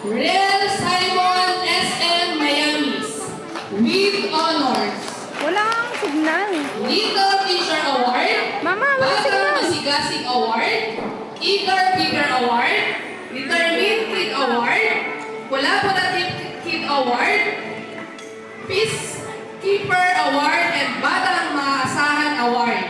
Real Simon SM Miamis with honors. Walang signal. Little Teacher Award, Mama, walang Batang signal. Masigasig Award, Eager Bigger Award, Determined Kid Award, Collaborative Kid Award, Peacekeeper Award, and Batang Maasahan Award.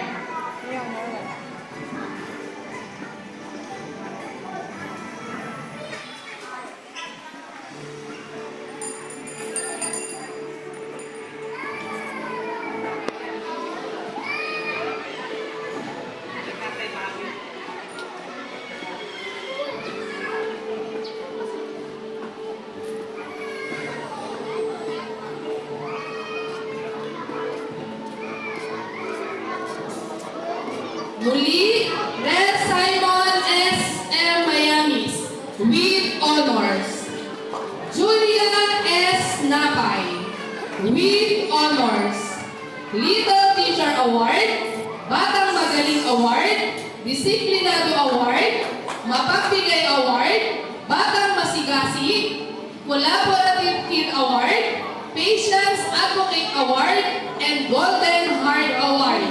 Muli, Red Simon SM Miamis with honors. Julia S. Napay with honors. Little Teacher Award, Batang Magaling Award, Disiplinado Award, Mapagbigay Award, Batang Masigasig, Collaborative Kid Award, Patience Advocate Award, and Golden Heart Award.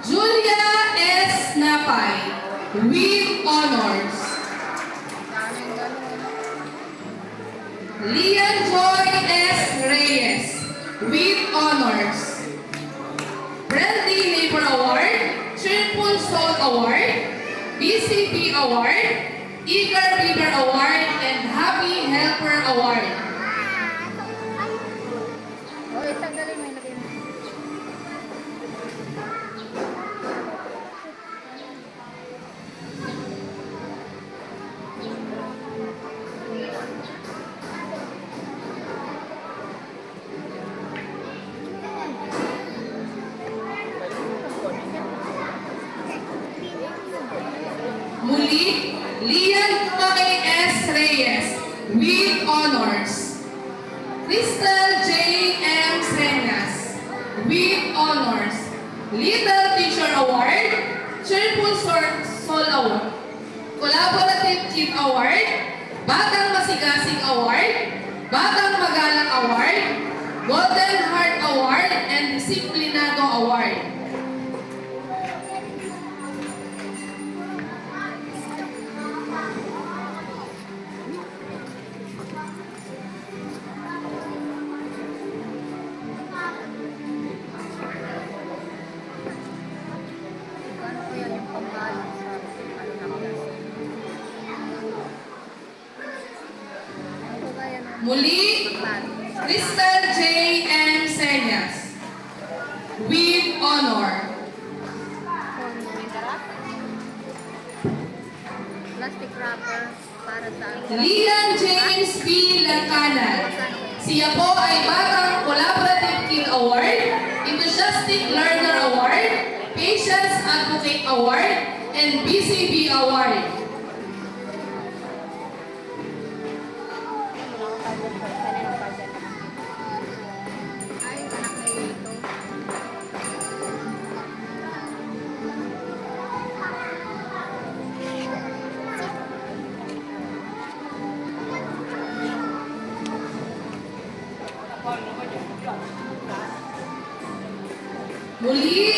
Julia S. Napay with honors. Lian Joy S. Reyes with honors. Friendly Neighbor Award, Cheerful Soul Award, BCP Award, Eager Bigger Award, and Happy Helper Award. Oh, isang galing may lagay mo. Muli, Lian Joy S. Reyes with honors. Crystal J. M. Senas with honors. Little Teacher Award, Cheerful Soul Award, Collaborative Kid Award, Batang Masigasig Award, Batang Magalang Award, Golden Heart Award, and Disiplinado Award. Ano po yan yung panggaling sa ano na klase? Ano po ba yan? Muli, Crystal J. M. Senas with honor. Plastic wrapper para sa Lian James P. Lacanan. Siya po ay Batang Collaborative Kid Award, Enthusiastic Learner Award, Patience Advocate Award, and BCB Award. Ay, anak na ito. Muli,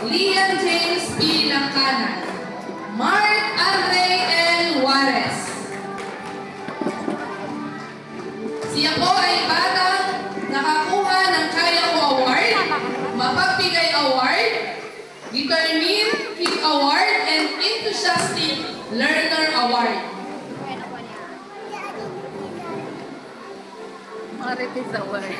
Lian James P. Lacanan. Mark Andre L. Juarez. Siya po ay batang nakakuha ng Kaya Ko Award, Mapagbigay Award, Determined Kid Award, and Enthusiastic Learner Award. Marites Award.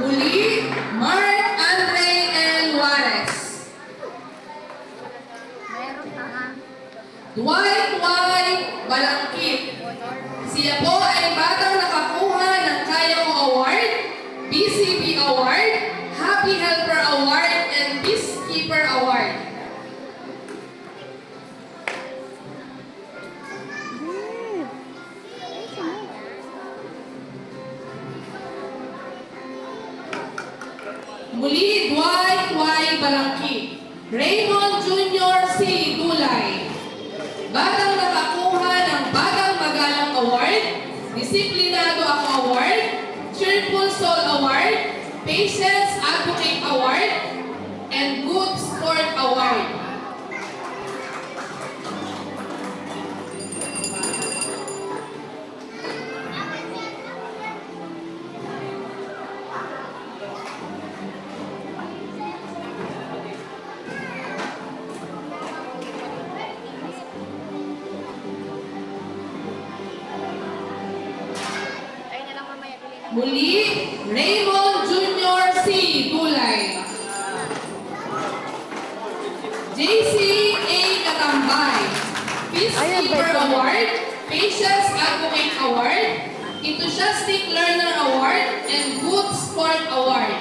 Muli, Mark Andre L. Juarez. Meron na nga. Dwight Siya po ay batang nakakuha ng Kaya Ko Award, BCP Award, Happy Helper Award, and Peacekeeper Award. Muli, Dwight Y. Balangki. Raymond Jr. C. Dulay. Batang nakakuha ng Batang Magalang Award, Disiplinado Ako Award, Cheerful Soul Award, Patience Advocate Award, and Good Sport Award. Tayo na lang mamaya. Bili na. Muli, Raymond Jr. C. Dulay. JC A. Katambay. Peacekeeper Award, Patience Advocate Award, Enthusiastic Learner Award, and Good Sport Award.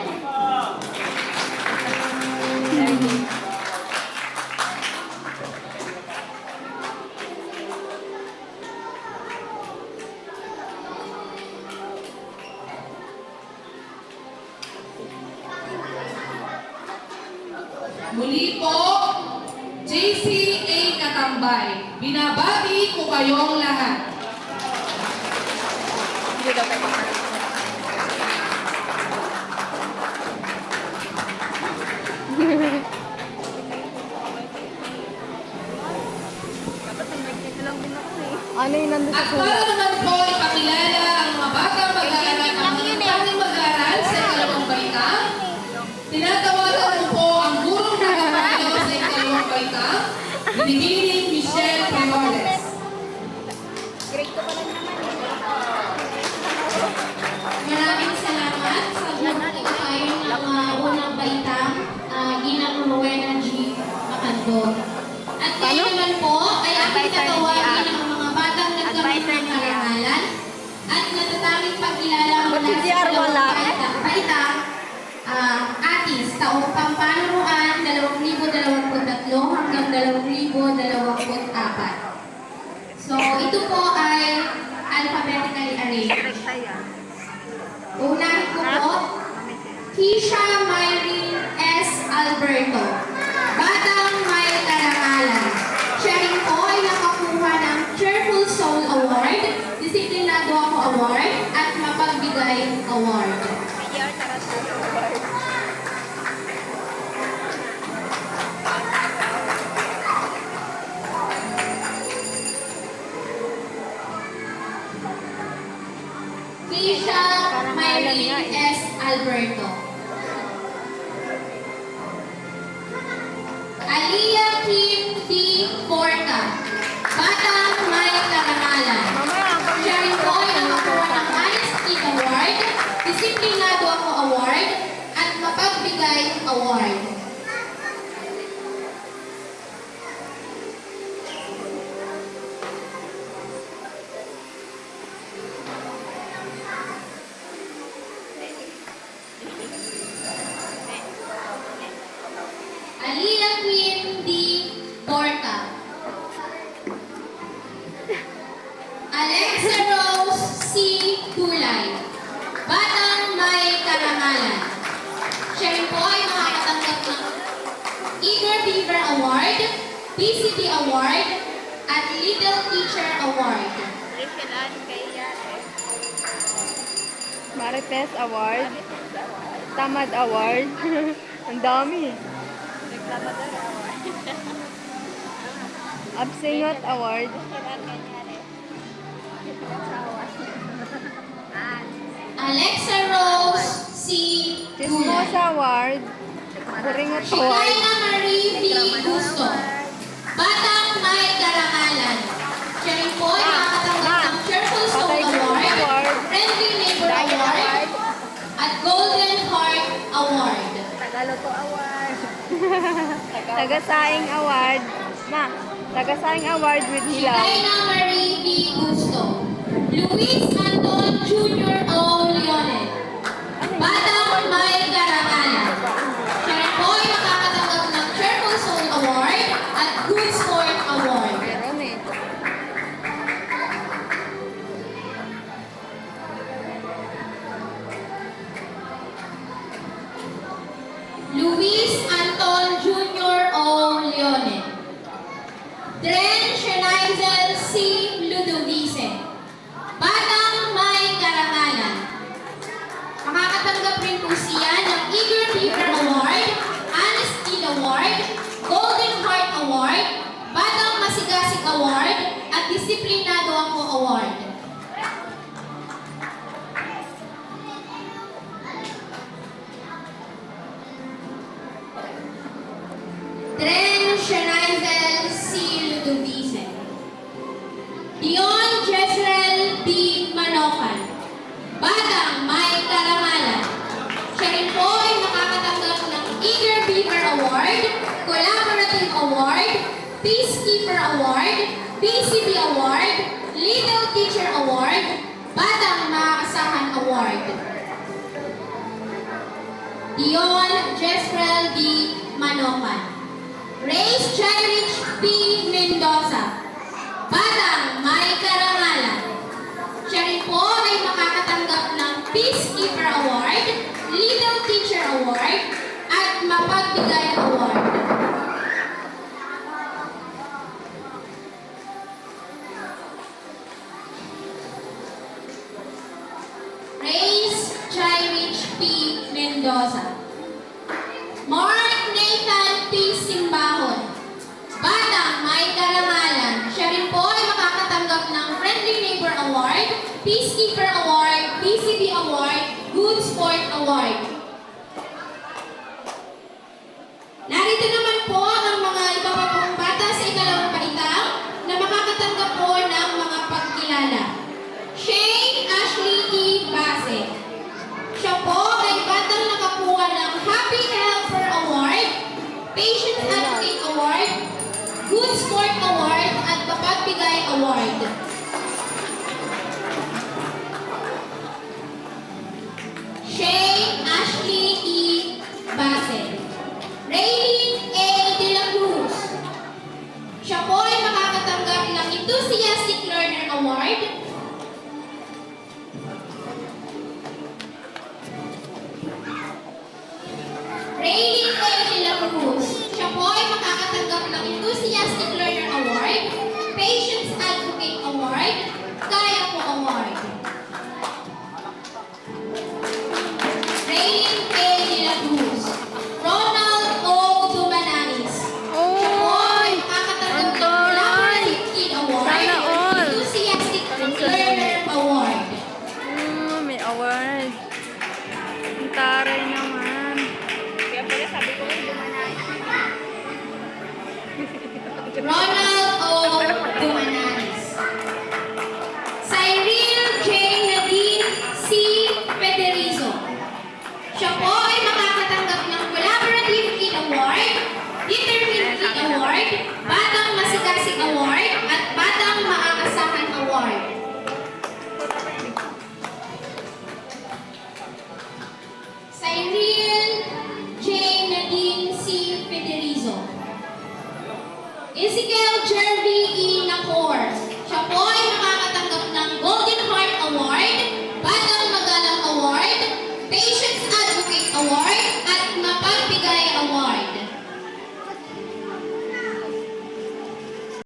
Muli po, JC A. Katambay. Binabati ko kayong lahat. Hindi daw tayo. Dapat may mic na lang din ako eh. Ano yung nandun At para naman po ipakilala ang mga batang mag-aaral ang mga mag-aaral sa ikalawang baitang, tinatawagan ko po ang gurong nakapalo sa ikalawang baitang, Binibining Michelle Flores. Grade ko pa lang naman eh. Maraming salamat sa grupo ko kayo ng unang baitang, Ginang Rowena G. Macandon. At kayo naman po ay aking tatawagin ang mga batang nagkaroon ng karangalan at natataming pagkilala mula Ba't si sa JR wala? dalawang baitang Atis, taong Pampanuruan 2023 hanggang 2024. So, ito po ay alphabetically arranged. Unahin ko po, Keisha Myrene S. Alberto. Batang may karangalan. Siya rin po ay nakakuha ng Cheerful Soul Award, Disiplinado Ako Award, at Mapagbigay Award. PR Tarantino. Keisha Myrene S. Alberto. Aliyah Kim D. Porta. Batang may karangalan. Siya rin po ay nakakuha ng Honest Kid Award, Disiplinado Ako Award, at Mapagbigay Award. Aliyah Queen D. Porta. Alexa Rose C. Tulay. Batang may karangalan. Siya rin po ay makakatanggap ng Eager Beaver Award, PCT Award, at Little Teacher Award. Rachel Ann Kaya. Marites Award, Tamad Award. Ang dami. Naglamadar award. Absingot Award. Rachel Ann Kanyari. Alexa Rose C. Tulay. Chismosa Award. Kuringot Award. Shikaina Marie V. Gusto. Batang may karangalan. Siya rin po ay makakatanggap ng Cheerful Soul Patay Group Award, Award. Friendly Neighbor Award, at Golden Heart Award. Tagaloto award. Tagasaing Award. Ma, Tagasaing Award with Hilaw. Shikaina Marie V. Gusto. Luis Anton Jr. O. Leone. Batang May Karangalan. Siya rin po ay makakatanggap ng Cheerful Soul Award at Good Sport Award. Meron eh. Luis Anton Jr. O. Leone. Dren Shenizel C. Ludovice. Batang May Karangalan. Makakatanggap rin po siya ng Eager Beaver Award, Honest Kid Award, Golden Heart Award, Batang Masigasig Award, at Disiplinado Ako Award. Dren Shenizel C. Ludovice. Dion Jezreel B. Manokan. Batang May Karangalan. Siya rin po ay makakatanggap ng Eager Beaver Award, Collaborative Award, Peacekeeper Award, PCB Award, Little Teacher Award, Batang Maaasahan Award. Dion Jezreel B. Manokan. Race Chyrich P. Mendoza. Batang May Karangalan. Siya rin po ay makakatanggap ng Peacekeeper Award, Little Teacher Award, at Mapagbigay Award. Race Chyrich P. Mendoza. Mark Nathan P. Simbahon. Batang May Karangalan. Siya rin po ay makakatanggap ng Friendly Neighbor Award, Peacekeeper Award, PCB Award, Good Sport Award. Narito naman po ang mga iba pa pong bata sa ikalawang baitang na makakatanggap po ng mga pagkilala. Shane Ashley E. Base. Siya po ay batang nakakuha ng Happy Helper Award, Patient Advocate Award, Good Sport Award, at Mapagbigay Award. Shane Ashley E. Base. Raylene A. De La Cruz. Siya po ay makakatanggap ng Enthusiastic Learner Award, Raylene A. De La Cruz. Siya po ay makakatanggap ng Enthusiastic Learner Award, Patience Advocate Award, Kaya Po Award. Raylene A. De La Cruz. Ronald O. Dumananis. Siya po ay makakatanggap ng Collaborative Kid Award, Sana all. Enthusiastic Learner Award. May award. Ang taray naman. Kaya pala sabi ko yung Ronald O. Dumananis. Cyril J. Nadine C. Federizo. Siya po ay makakatanggap ng Collaborative Kid Award, Determined Kid Award, Batang Masigasig Award, at Batang Maaasahan Award. Cyril J. Nadine C. Federizo. Ezekiel Jervy E. Nacor. Siya po ay makakatanggap